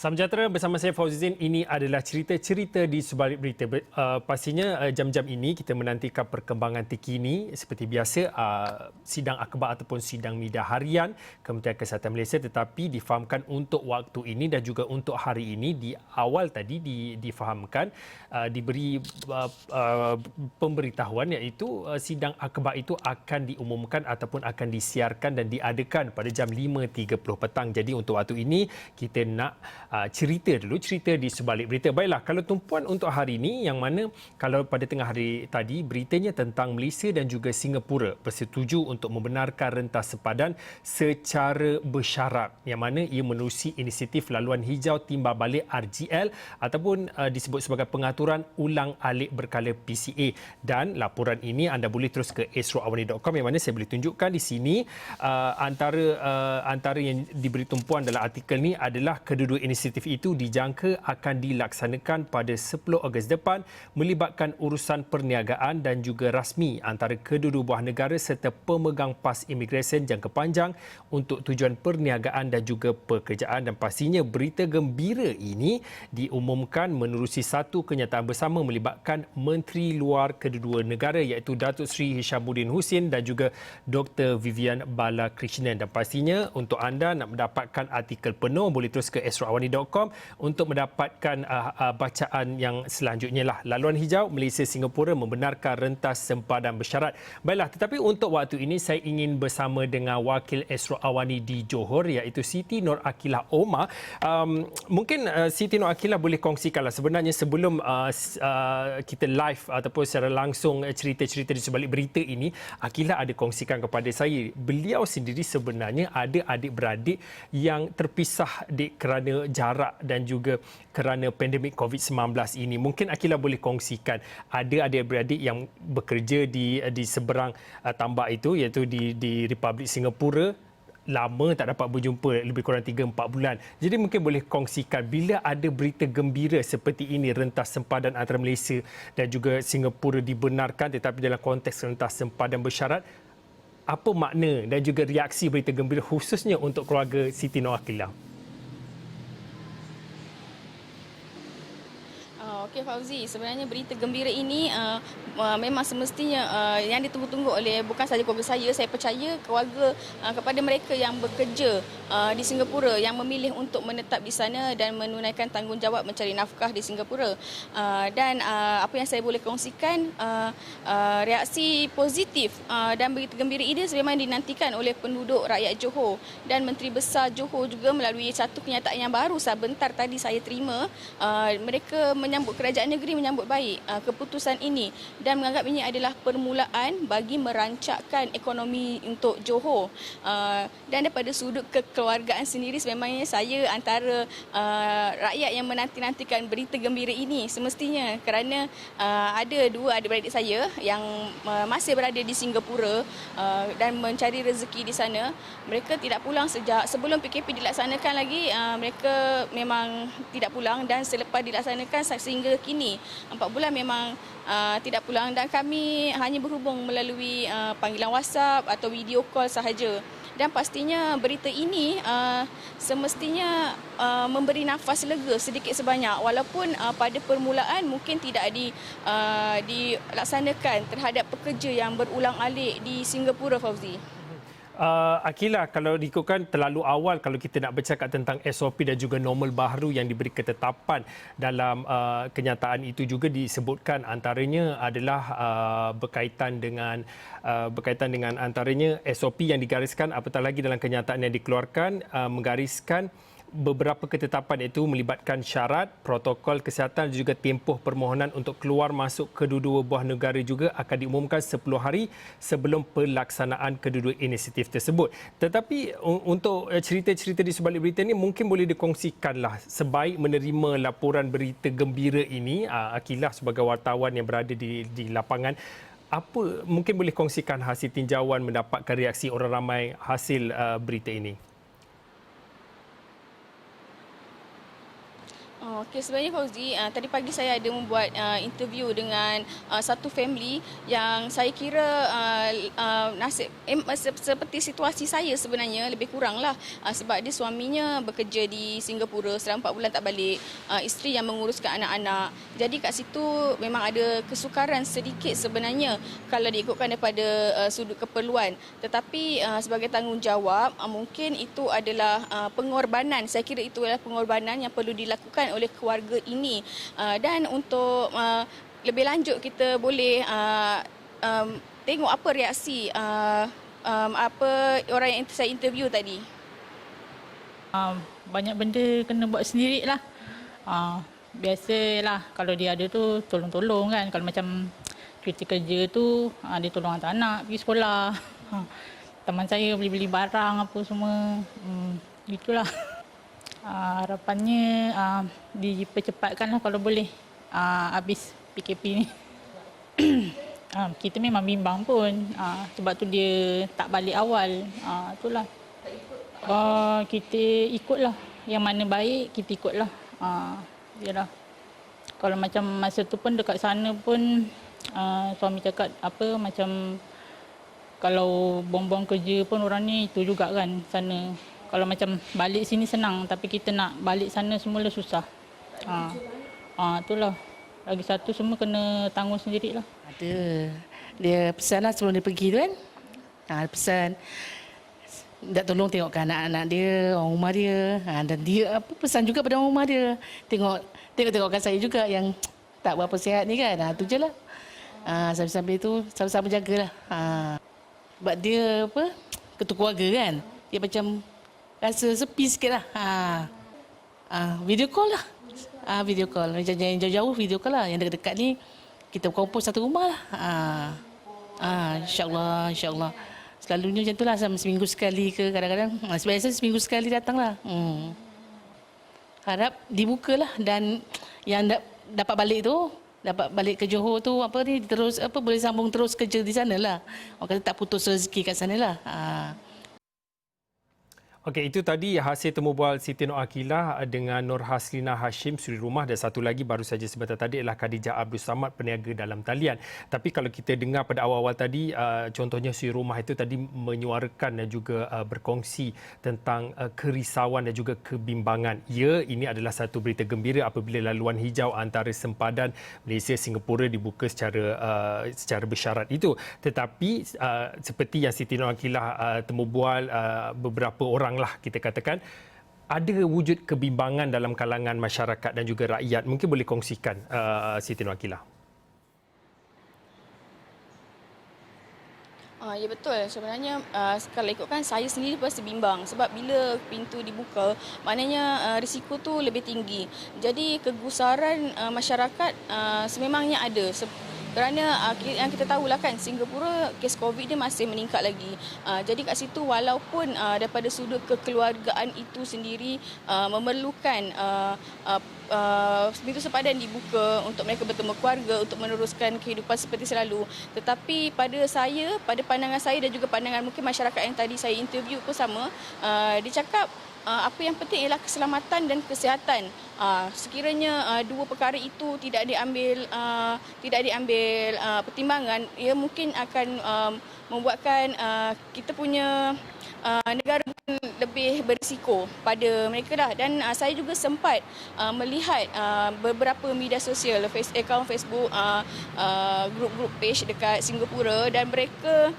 Salam sejahtera, bersama saya Fauzin. Ini adalah cerita-cerita di sebalik berita. Pastinya jam-jam ini kita menantikan perkembangan terkini seperti biasa sidang akhbar ataupun sidang media harian Kementerian Kesihatan Malaysia, tetapi difahamkan untuk waktu ini dan juga untuk hari ini di awal tadi difahamkan diberi pemberitahuan iaitu sidang akhbar itu akan diumumkan ataupun akan disiarkan dan diadakan pada jam 5.30 petang. Jadi untuk waktu ini kita nak cerita di sebalik berita. Baiklah, kalau tumpuan untuk hari ini yang mana kalau pada tengah hari tadi beritanya tentang Malaysia dan juga Singapura bersetuju untuk membenarkan rentas sempadan secara bersyarat, yang mana ia menerusi inisiatif laluan hijau timbal balik RGL ataupun disebut sebagai pengaturan ulang alik berkala PCA. Dan laporan ini anda boleh terus ke esroawani.com yang mana saya boleh tunjukkan di sini antara yang diberi tumpuan dalam artikel ni adalah kedua-dua inisiatif itu dijangka akan dilaksanakan pada 10 Ogos depan melibatkan urusan perniagaan dan juga rasmi antara kedua-dua buah negara serta pemegang pas imigresen jangka panjang untuk tujuan perniagaan dan juga pekerjaan. Dan pastinya berita gembira ini diumumkan menerusi satu kenyataan bersama melibatkan Menteri Luar kedua-dua negara iaitu Datuk Seri Hishamuddin Hussein dan juga Dr. Vivian Balakrishnan. Dan pastinya untuk anda nak mendapatkan artikel penuh boleh terus ke esroawani.com untuk mendapatkan bacaan yang selanjutnya lah. Laluan hijau Malaysia Singapura membenarkan rentas sempadan bersyarat. Baiklah, tetapi untuk waktu ini saya ingin bersama dengan wakil Esro Awani di Johor iaitu Siti Nur Akilah Omar. Mungkin Siti Nur Akilah boleh kongsikanlah sebenarnya sebelum kita live ataupun secara langsung cerita-cerita di sebalik berita ini, Akilah ada kongsikan kepada saya beliau sendiri sebenarnya ada adik-beradik yang terpisah kerana jarak dan juga kerana pandemik COVID-19 ini. Mungkin Akilah boleh kongsikan ada adik-beradik yang bekerja di seberang tambak itu iaitu di Republik Singapura, lama tak dapat berjumpa lebih kurang 3-4 bulan. Jadi mungkin boleh kongsikan bila ada berita gembira seperti ini, rentas sempadan antara Malaysia dan juga Singapura dibenarkan tetapi dalam konteks rentas sempadan bersyarat, apa makna dan juga reaksi berita gembira khususnya untuk keluarga Siti Nur Akilah? Okey Fauzi, sebenarnya berita gembira ini memang semestinya yang ditunggu-tunggu oleh bukan sahaja keluarga saya percaya keluarga kepada mereka yang bekerja di Singapura yang memilih untuk menetap di sana dan menunaikan tanggungjawab mencari nafkah di Singapura. Dan apa yang saya boleh kongsikan, reaksi positif dan berita gembira ini sebenarnya dinantikan oleh penduduk rakyat Johor dan Menteri Besar Johor juga melalui satu kenyataan yang baru sebentar tadi saya terima. Mereka kerajaan negeri menyambut baik keputusan ini dan menganggap ini adalah permulaan bagi merancakkan ekonomi untuk Johor. Dan daripada sudut kekeluargaan sendiri sebenarnya saya antara rakyat yang menanti-nantikan berita gembira ini semestinya kerana ada dua adik-beradik saya yang masih berada di Singapura dan mencari rezeki di sana. Mereka tidak pulang sejak sebelum PKP dilaksanakan lagi, mereka memang tidak pulang dan selepas dilaksanakan sehingga kini 4 bulan memang tidak pulang dan kami hanya berhubung melalui panggilan WhatsApp atau video call sahaja. Dan pastinya berita ini semestinya memberi nafas lega sedikit sebanyak walaupun pada permulaan mungkin tidak dilaksanakan terhadap pekerja yang berulang alik di Singapura, Fauzi. Akilah, kalau diikutkan terlalu awal kalau kita nak bercakap tentang SOP dan juga normal baharu yang diberi ketetapan dalam kenyataan itu juga disebutkan antaranya adalah berkaitan dengan antaranya SOP yang digariskan apatah lagi dalam kenyataan yang dikeluarkan menggariskan beberapa ketetapan itu melibatkan syarat, protokol kesihatan dan juga tempoh permohonan untuk keluar masuk kedua-dua buah negara juga akan diumumkan 10 hari sebelum pelaksanaan kedua-dua inisiatif tersebut. Tetapi untuk cerita-cerita di sebalik berita ini mungkin boleh dikongsikanlah sebaik menerima laporan berita gembira ini, Akilah sebagai wartawan yang berada di lapangan, apa mungkin boleh kongsikan hasil tinjauan mendapatkan reaksi orang ramai hasil berita ini? Okey, sebenarnya Fauzi, tadi pagi saya ada membuat interview dengan satu family yang saya kira seperti situasi saya sebenarnya lebih kurang lah, sebab dia suaminya bekerja di Singapura selama 4 bulan tak balik, isteri yang menguruskan anak-anak. Jadi kat situ memang ada kesukaran sedikit sebenarnya kalau diikutkan daripada sudut keperluan. Tetapi sebagai tanggungjawab, mungkin itu adalah pengorbanan. Saya kira itu adalah pengorbanan yang perlu dilakukan oleh keluarga ini. Dan untuk lebih lanjut kita boleh tengok apa reaksi apa orang yang saya interview tadi. Banyak benda kena buat sendiri lah. Biasalah kalau dia ada tu tolong-tolong kan. Kalau macam cuti kerja tu dia tolong hantar anak pergi sekolah. Teman saya beli-beli barang apa semua. Gitulah. Harapannya dipercepatkan lah kalau boleh habis PKP ni. Kita memang bimbang pun sebab tu dia tak balik awal. Itulah. Kita ikutlah. Yang mana baik kita ikutlah. Yalah. Kalau macam masa tu pun dekat sana pun suami cakap apa macam kalau buang-buang kerja pun orang ni itu juga kan sana. Kalau macam balik sini senang tapi kita nak balik sana semula susah. Itulah. Lagi satu semua kena tanggung sendirilah. Ada. Dia pesan lah sebelum dia pergi tu kan. Pesan. Tak tolong tengokkan anak-anak dia, orang rumah dia. Dan dia pesan juga pada orang rumah dia. Tengokkan saya juga yang tak berapa sihat ni kan. Tu je lah. Sambil-sambil tu sama-sama jagalah. Sebab dia ketua keluarga kan. Dia macam rasa sepi sikit lah. Video call lah. Video call. Macam yang jauh-jauh video call lah. Yang dekat-dekat ni kita berkumpul satu rumah lah. InsyaAllah, insyaAllah. Selalunya macam tu lah. Seminggu sekali ke kadang-kadang. Biasa seminggu sekali datang lah. Harap dibukalah. Dan yang dapat balik tu, dapat balik ke Johor tu, terus boleh sambung terus kerja di sana lah. Orang kata tak putus rezeki kat sana lah. Okey, itu tadi hasil temu bual Siti Nur Aqilah dengan Nur Haslina Hashim suri rumah, dan satu lagi baru saja sebentar tadi adalah Khadijah Abdul Samad, peniaga dalam talian. Tapi kalau kita dengar pada awal-awal tadi, contohnya suri rumah itu tadi menyuarakan dan juga berkongsi tentang kerisauan dan juga kebimbangan. Ya, ini adalah satu berita gembira apabila laluan hijau antara sempadan Malaysia Singapura dibuka secara bersyarat itu. Tetapi seperti yang Siti Nur Aqilah temu bual beberapa orang lah kita katakan, ada wujud kebimbangan dalam kalangan masyarakat dan juga rakyat. Mungkin boleh kongsikan Siti Nur Aqilah. Ya betul. Sebenarnya kalau ikutkan saya sendiri pasti bimbang sebab bila pintu dibuka maknanya risiko tu lebih tinggi. Jadi kegusaran masyarakat sememangnya ada. Kerana yang kita tahulah kan, Singapura kes COVID dia masih meningkat lagi. Jadi kat situ walaupun daripada sudut kekeluargaan itu sendiri memerlukan pintu sempadan dibuka untuk mereka bertemu keluarga, untuk meneruskan kehidupan seperti selalu. Tetapi pada pandangan saya dan juga pandangan mungkin masyarakat yang tadi saya interview pun sama, dia cakap apa yang penting ialah keselamatan dan kesihatan. Sekiranya dua perkara itu tidak diambil pertimbangan, ia mungkin akan membuatkan kita punya negara mungkin lebih berisiko pada mereka dah. Dan saya juga sempat melihat beberapa media sosial, akaun Facebook, grup-grup page dekat Singapura, dan mereka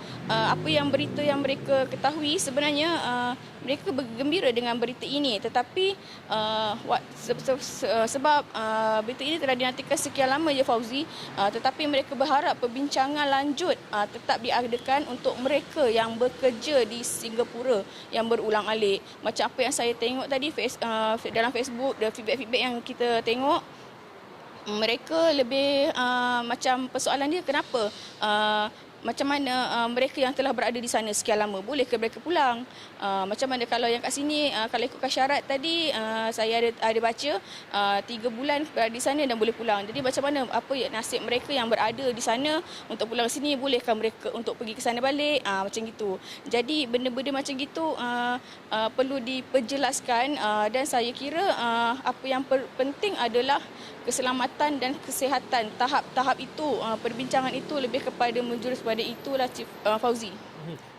berita yang mereka ketahui sebenarnya mereka bergembira dengan berita ini, tetapi sebab berita ini telah dinantikan sekian lama je Fauzi, tetapi mereka berharap perbincangan lanjut tetap diadakan untuk mereka yang bekerja di Singapura yang berulang-alik. Macam apa yang saya tengok tadi dalam Facebook, feedback-feedback yang kita tengok, mereka lebih macam persoalan dia kenapa macam mana mereka yang telah berada di sana sekian lama, boleh ke mereka pulang? Macam mana kalau yang kat sini, kalau ikutkan syarat tadi, saya ada baca 3 bulan berada di sana dan boleh pulang. Jadi macam mana, apa nasib mereka yang berada di sana untuk pulang sini, bolehkah mereka untuk pergi ke sana balik? Macam gitu. Jadi benda-benda macam gitu perlu diperjelaskan, dan saya kira apa yang penting adalah keselamatan dan kesihatan. Tahap-tahap itu, perbincangan itu lebih kepada menjurus pada itulah Chief Fauzi.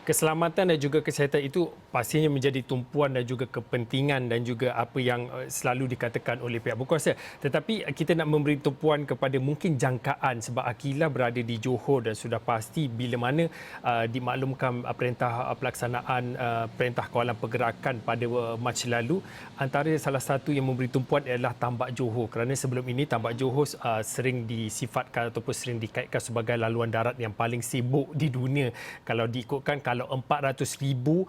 Keselamatan dan juga kesihatan itu pastinya menjadi tumpuan dan juga kepentingan dan juga apa yang selalu dikatakan oleh pihak berkuasa. Tetapi kita nak memberi tumpuan kepada mungkin jangkaan sebab Aqilah berada di Johor dan sudah pasti bila mana dimaklumkan perintah pelaksanaan perintah kawalan pergerakan pada Mac lalu, antara salah satu yang memberi tumpuan adalah Tambak Johor, kerana sebelum ini Tambak Johor sering disifatkan ataupun sering dikaitkan sebagai laluan darat yang paling sibuk di dunia. Kalau diikutkan, kalau 400,000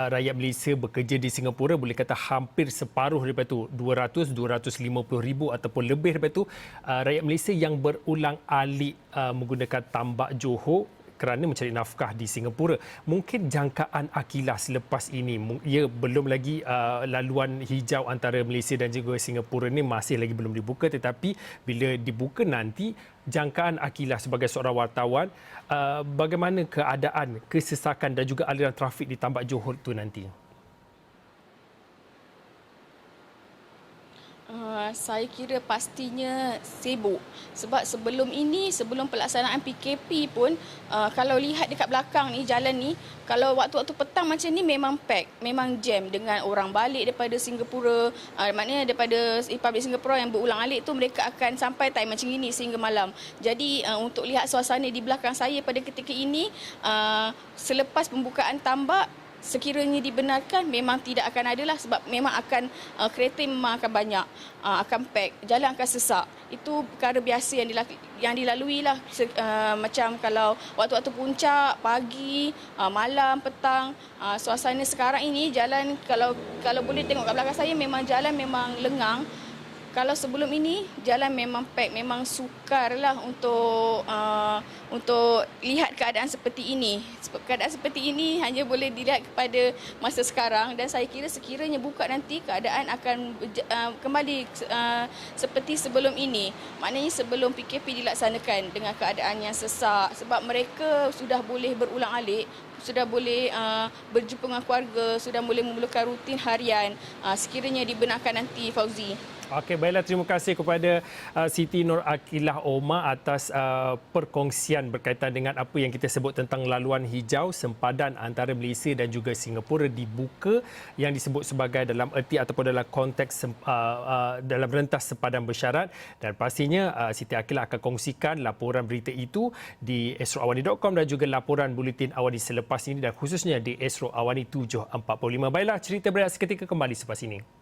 rakyat Malaysia bekerja di Singapura, boleh kata hampir separuh daripada itu, 200-250,000 ataupun lebih daripada itu, rakyat Malaysia yang berulang-alik menggunakan Tambak Johor kerana mencari nafkah di Singapura. Mungkin jangkaan Aqilah selepas ini, ia belum lagi laluan hijau antara Malaysia dan juga Singapura ini masih lagi belum dibuka, tetapi bila dibuka nanti, jangkaan Aqilah sebagai seorang wartawan, bagaimana keadaan kesesakan dan juga aliran trafik di Tambak Johor itu nanti? Saya kira pastinya sibuk. Sebab sebelum ini, sebelum pelaksanaan PKP pun, kalau lihat dekat belakang ni, jalan ni, kalau waktu-waktu petang macam ni memang pack, memang jam dengan orang balik daripada Singapura. Maknanya daripada Republik Singapura yang berulang-alik tu, mereka akan sampai time macam ini sehingga malam. Jadi untuk lihat suasana di belakang saya pada ketika ini, selepas pembukaan tambak, sekiranya dibenarkan, memang tidak akan ada lah, sebab memang akan kereta memang akan banyak, akan pack, jalan akan sesak. Itu perkara biasa yang dilalui lah. Macam kalau waktu-waktu puncak, pagi, malam, petang, suasana sekarang ini jalan, kalau boleh tengok kat belakang saya, memang jalan memang lengang. Kalau sebelum ini, jalan memang pack, memang sukar lah untuk lihat keadaan seperti ini. Keadaan seperti ini hanya boleh dilihat kepada masa sekarang, dan saya kira sekiranya buka nanti, keadaan akan kembali seperti sebelum ini. Maknanya sebelum PKP dilaksanakan dengan keadaan yang sesak, sebab mereka sudah boleh berulang-alik, sudah boleh berjumpa dengan keluarga, sudah boleh memerlukan rutin harian, sekiranya dibenarkan nanti, Fauzi. Okey, baiklah, terima kasih kepada Siti Nur Aqilah Omar atas perkongsian berkaitan dengan apa yang kita sebut tentang laluan hijau sempadan antara Malaysia dan juga Singapura dibuka, yang disebut sebagai dalam erti ataupun dalam konteks dalam rentas sempadan bersyarat, dan pastinya Siti Aqilah akan kongsikan laporan berita itu di esroawani.com dan juga laporan buletin awani selepas ini, dan khususnya di Esro Awani 7.45. Baiklah, cerita berehat seketika kembali selepas ini.